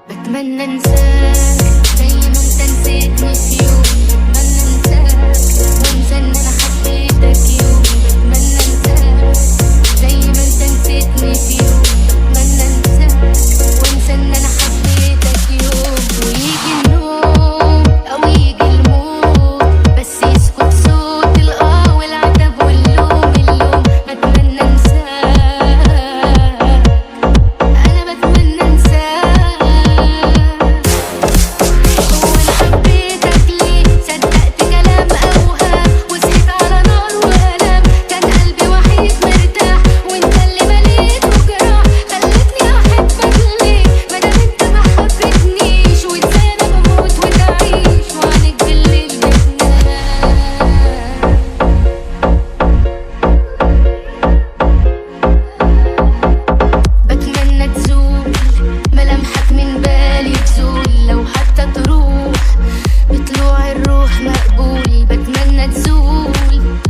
بتمنى انساك زي ما انت نسيتني في يوم. بتمنى انساك وانسى ان انا حبيتك يوم. بتمنى انساك زي ما انت نسيتني في يوم. بتمنى انساك وانسى ان انا حبيتك يوم. ويجي النوم او يجي الموت بس يسكت صوت الاه والعتب واللوم اللوم. بتمنى انساك انا بتمنى انساك. هو انا حبيتك ليه؟ صدقت كلام اوهام وصحيت على نار والام. كان قلبي وحيد مرتاح وانت اللي مليته جراح. خلتني احبك ليه مادام انت ما حبيتنيش؟ وازاي انا بموت وتعيش وعنك بالليل بتنام. بتمنى تزول ملامحك من بالي، تزول لو حتى تروح بطلوع الروح مقبول. بتمنى تزول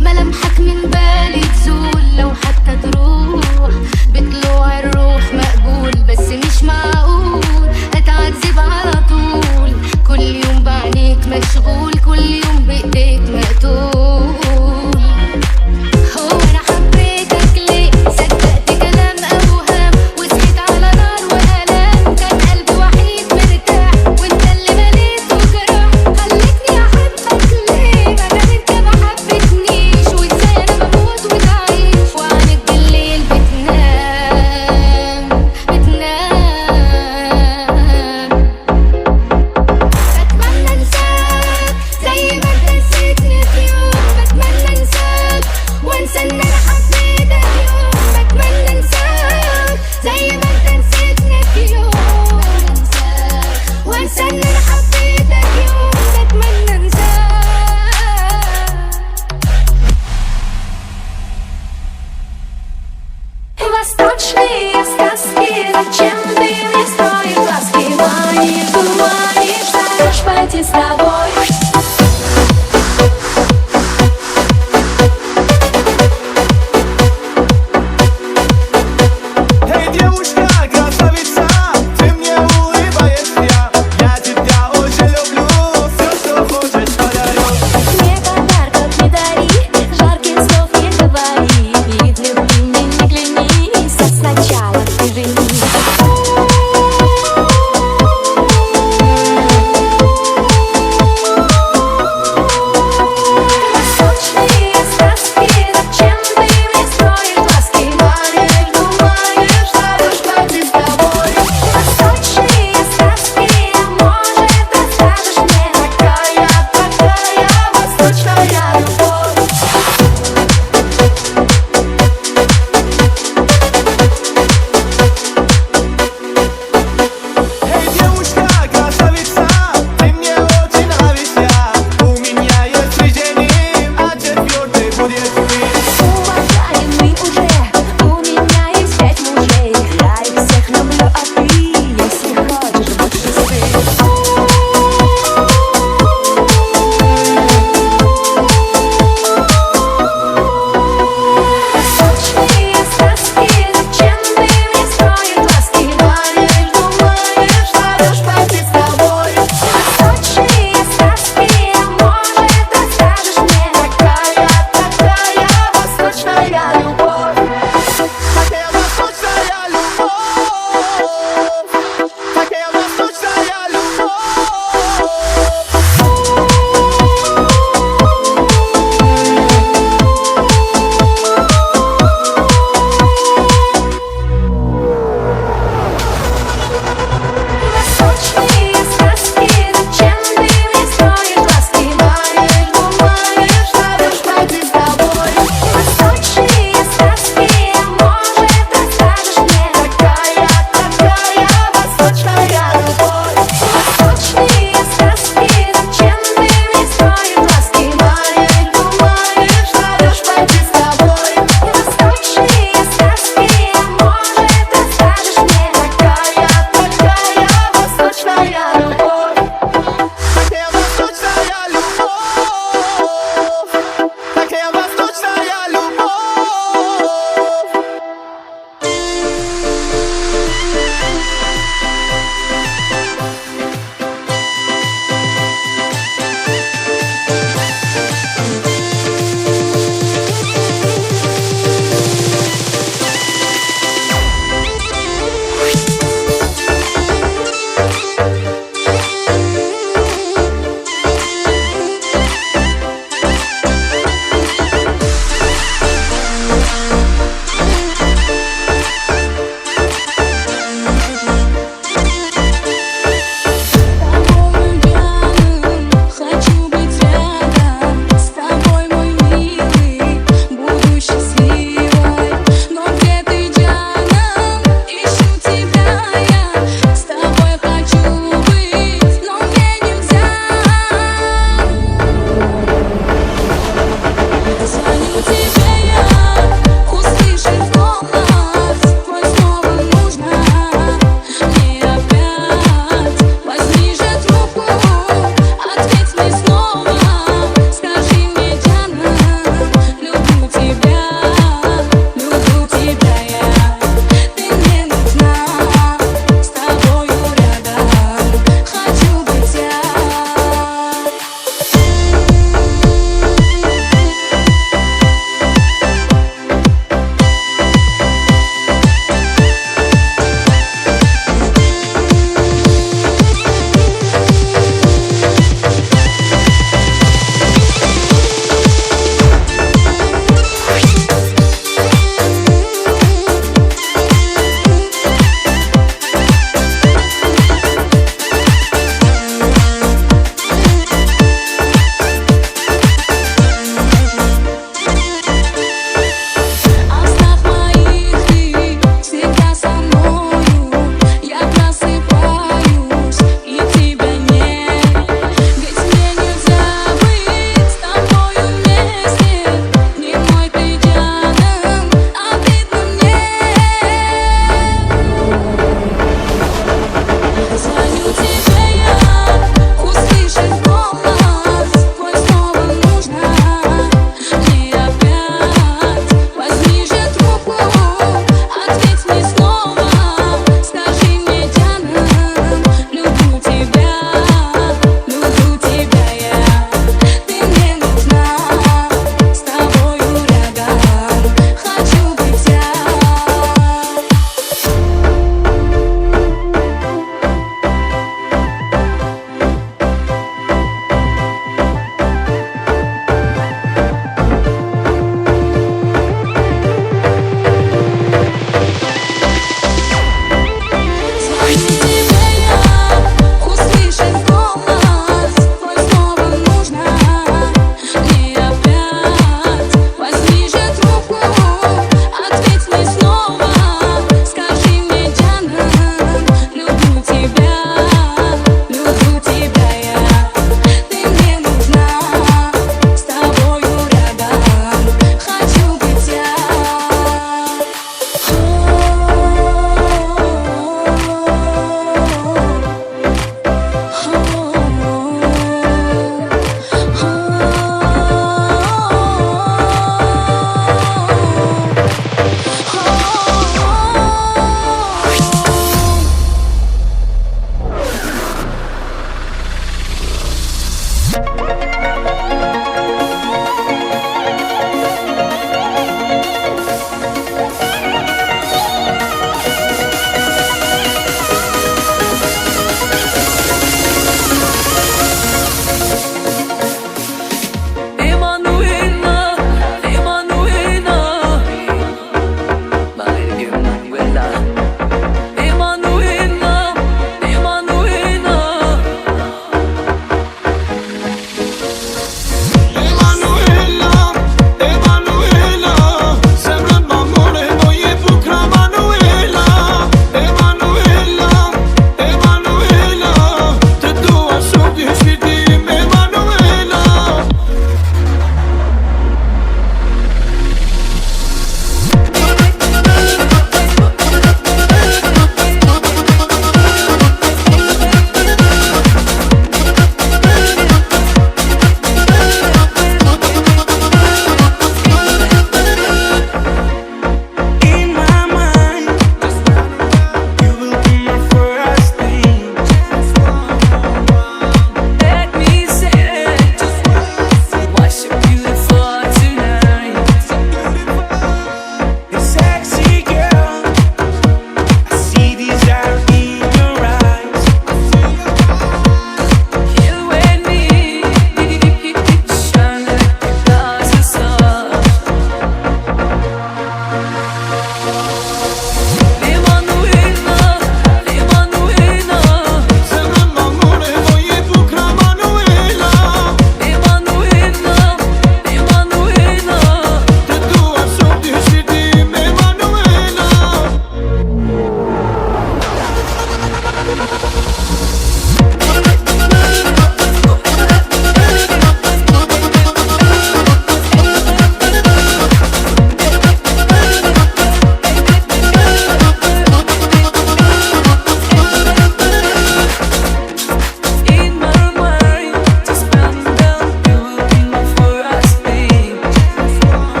ملامحك من بالي، تزول لو حتى تروح بطلوع الروح مقبول. بس مش معقول اتعذب على طول، كل يوم بعينيك مشغول، كل يوم بايديك مقتول. هو انا حبيتك ليه؟ صدقت كلام اوهام وصحيت على نار والام. كان قلبي وحيد مرتاح وانت اللي مليته جراح. خلتني احبك ليه مادام انت ما حبيتنيش؟ وازاي انا بموت وتعيش وعنك بالليل بتنام بتنام. بتمنى انساك زي ما انت نسيتني في يوم. بتمنى انساك وانسى ان انا حبيتك يوم. بتمنى انساك زي ما انت نسيتني في يوم. وانسى ان انا حبيتك يوم. بتمنى انساك. И восточные сказки, зачем ты мне строишь глазки? Манишь, дурманишь, даешь пойти с тобой. Эй, девушка, красавица, ты мне улыбаешься. Я тебя очень люблю, все, что хочешь, подарю. Мне подарков не дари, жарких слов не говори. Ведь любви мне не клянись, а сначала ты женись. тебя я услышать голос твой снова нужно. И опять возьми же трубку, ответь мне снова. Скажи мне, Диана, люблю тебя я. Ты мне нужна, с тобою рядом хочу быть я.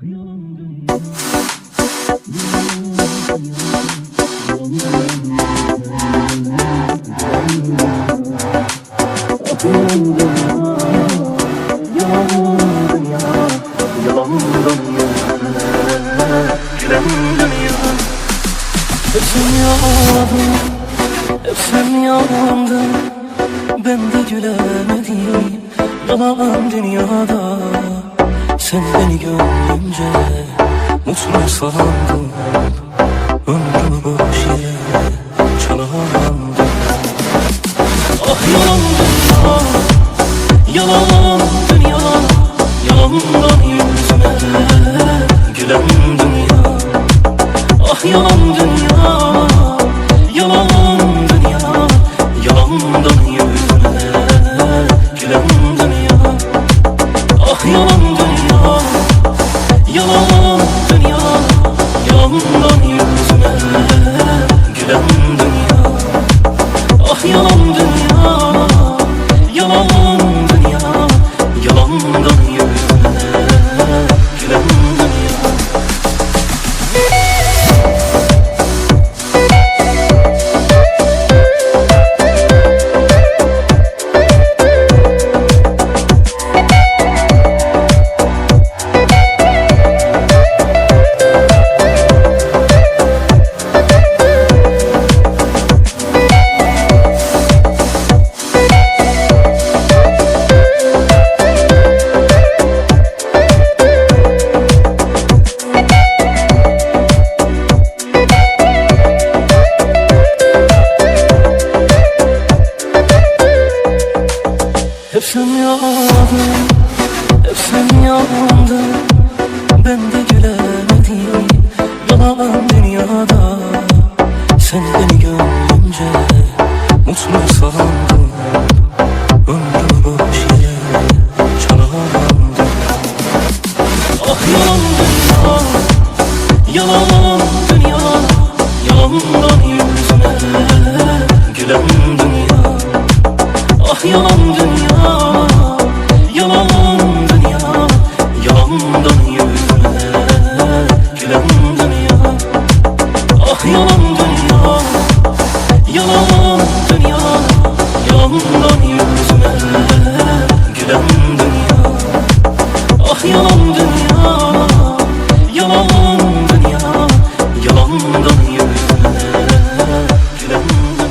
Hep sen yandın, ben de gülemedim. Yalan dünyada, sen beni gönlünce mutlu sandım. Ömrümü boş yere çalandım. Ah yalan dünya, yalan dünya, yalandan yüzüme gülen dünya. Ah yalan dünya, yalan dünya, yalandan yüzüme gülen dünya. Ah yalan dünya, yalan dünya, yalandan yüzüme gülen dünya. Ah yalan dünya, yalan dünya, yalandan yüzüme gülen dünya. Hep sen yandın, hep sen yandın, ben de gülemedim. Yalan dünyada, sen beni gönlünce mutlu sandım. Ömrümü boş yere çalandım. Ah yalan dünya, yalan dünya, yalandan yüzüme gülen dünya. Ah yalan dünya, yalan dünya, yalandan yüzüme gülen dünya. Ah yalan dünya, yalan dünya, yalandan yüzüme gülen dünya. Ah yalan dünya, yalan dünya, yalandan yüzüme gülen dünya.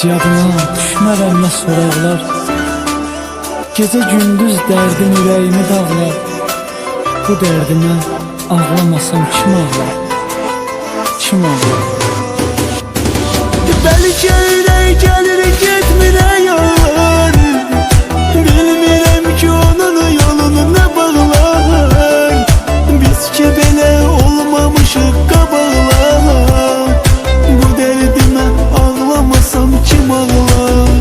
yadıma düşmərəm nə soraqlar. Gecə gündüz dərdim ürəyimi dağlar. Bu dərdimə ağlamasam kim ağlar? Kim ağlar? Bəlkə ürək gəlir getmirə yollar. Bilmirəm ki onun yolunu nə bağlar. Biz ki belə olmamışıq qabaqlar. Bu dərdimə ağlamasam kim ağlar?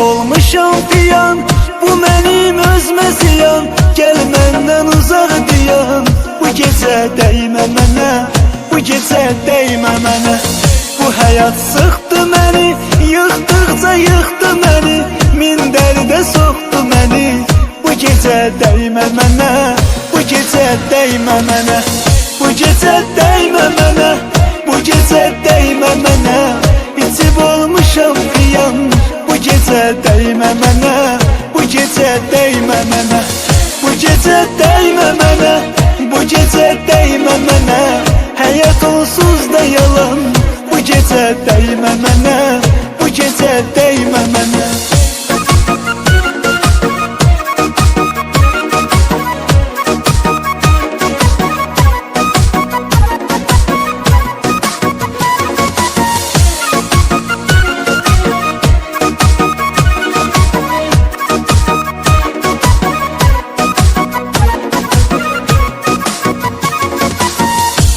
Olmuşam piyan, bu mənim özmə ziyan. Gəl məndən uzaq diyan. Bu gecə dəymə mənə, bu gecə dəymə mənə. Bu həyat sıxdı məni, yıxdıqca yıxdı məni. Min dərdə soxdu məni. Bu gecə dəymə mənə, bu gecə dəymə mənə. Bu gecə dəymə mənə, bu gecə dəymə mənə. İçib olmuşam piyan. Bu gecə dəymə mənə, bu gecə dəymə mənə. Bu gecə dəymə mənə, bu gecə dəymə mənə. Həyat onsuz da yalan. Bu gecə dəymə mənə, bu gecə dəymə mənə.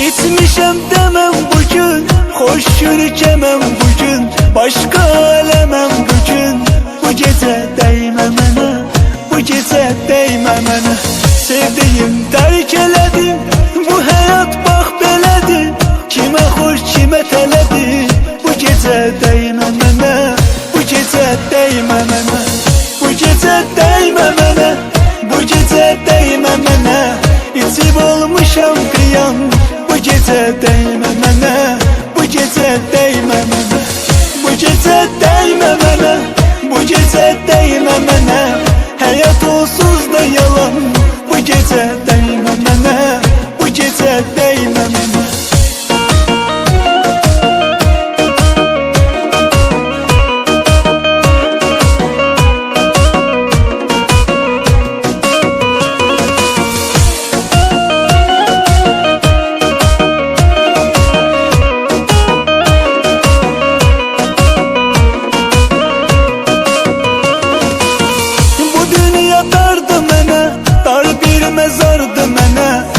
İçmişəm demem bugün, hoş yürükemem bugün. Başka alemem bugün. Bu gecə dəymə mənə, bu gecə dəymə mənə. Sevdiyim dərk elədim, bu həyat bax belədir. Kimə xoş, kimə tələdir. Bu gecə dəymə mənə, bu gecə dəymə mənə. Bu gecə dəymə mənə, bu gecə dəymə mənə. İçib olmuşam piyan. Bu gecə dəymə mənə, bu gecə dəymə mənə. Bu gecə dəymə mənə, bu gecə dəymə mənə. Həyat onsuz da yalan. Bu gecə dəymə mənə, bu gecə dəymə mənə.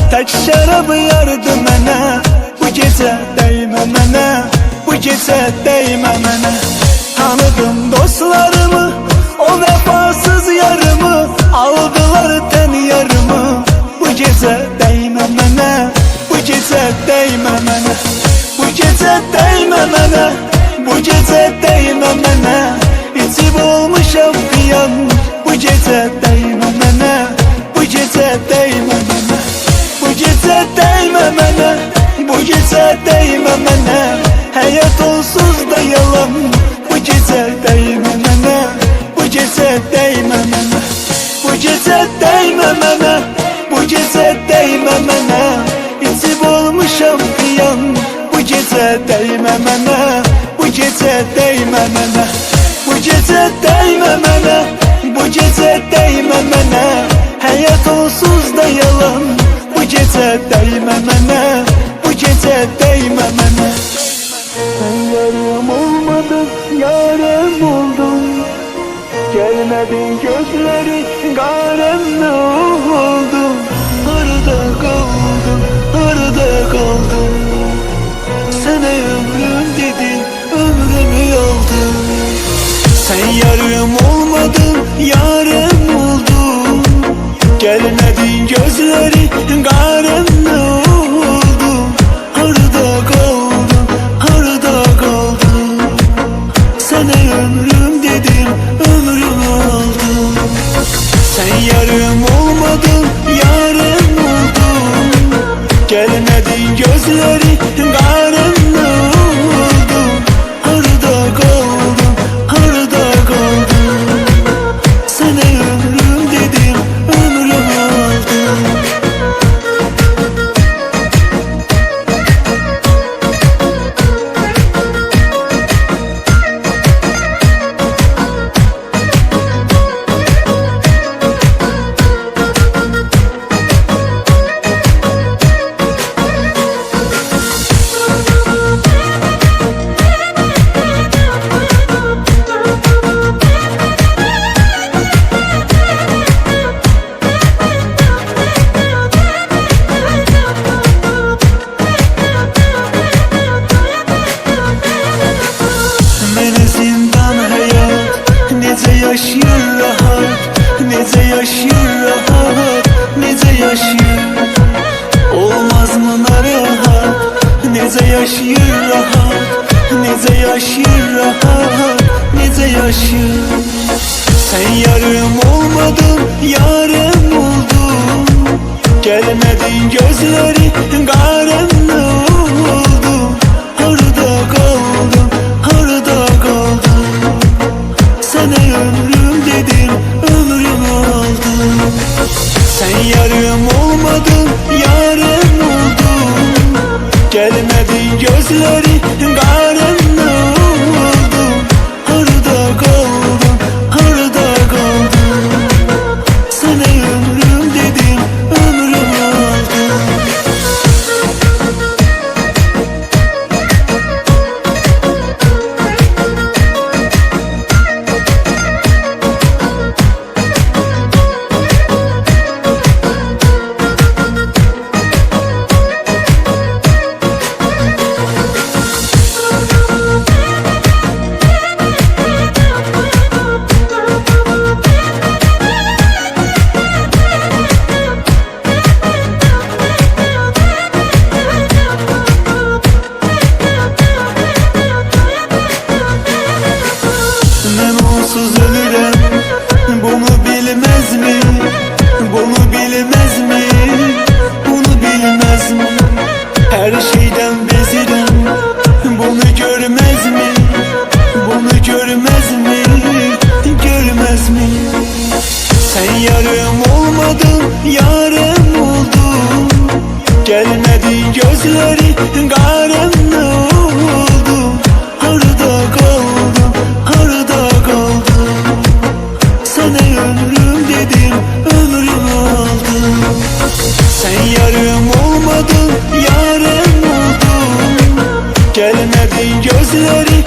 Tək şərab yardı mənə. Bu gecə dəymə mənə, bu gecə dəymə mənə. Tanıdım dostlarımı, o vəfasız yarımı. Aldılar tən yarımı. Bu gecə dəymə mənə, bu gecə dəymə mənə. Bu gecə dəymə mənə, bu gecə dəymə mənə. İçib olmuşam piyan. Bu gecə dəymə mənə, bu gecə dəymə mənə. Bu gecə dəymə mənə, bu gecə dəymə mənə. Həyat onsuz da yalan. Bu gecə dəymə mənə, bu gecə dəymə mənə. Bu gecə dəymə mənə, bu gecə dəymə mənə. İçib olmuşam piyan. Bu gecə dəymə mənə, bu gecə dəymə mənə. Bu gecə dəymə mənə, bu gecə dəymə mənə. Həyat onsuz da yalan. Bu gecə dəymə mənə, bu gecə dəymə mənə. Sən yarım olmadın, yarım oldun. Gəlmədin gözləri, qarəm nə oldu? Harada qaldın, harada qaldın? Sənə ömrüm dedin, ömrümü aldın. Sən yarım olmadın, yarım oldun. Gelmedin gözleri karanlık oldu. Harada kaldın, harada kaldın. Sana ömrüm dedim, ömrüm oldu. Sen yarım olmadın, yarım oldun. Gelmedin gözleri karanlık oldu. Harada kaldın, harada kaldın. Sana ömrüm dedim, ömrüm oldu. Məni zindan həyat necə yaşayır rahat, necə yaşayır rahat, necə yaşayır. Olmaz mı narahat, necə yaşayır rahat, necə yaşayır rahat, necə yaşayır. Sen yarım olmadın, yarım oldun. Gelmedin gözleri karanlık oldu. Harada kaldın, harada kaldın. Sana ömrüm dedim, ömrüm oldu. Sen yarım olmadın, yarım oldun. Gelmedin gözleri karanlık oldu. Harada kaldın, harada kaldın. Sana ömrüm dedim, ömrüm oldu. Ben onsuz ölürüm, bunu bilmez mi? Bunu bilmez mi? Bunu bilmez mi? Her şeyden bezirem, bunu görmez mi? Bunu görmez mi? Görmez mi? Sen yarım olmadın, yarım oldun. Gelmedin gözleri karanlık oldu. Harada kaldın, harada kaldın. Sana ömrüm dedim, ömrüm oldu. Sen yarım olmadın, yarım oldun. Gelmedin gözleri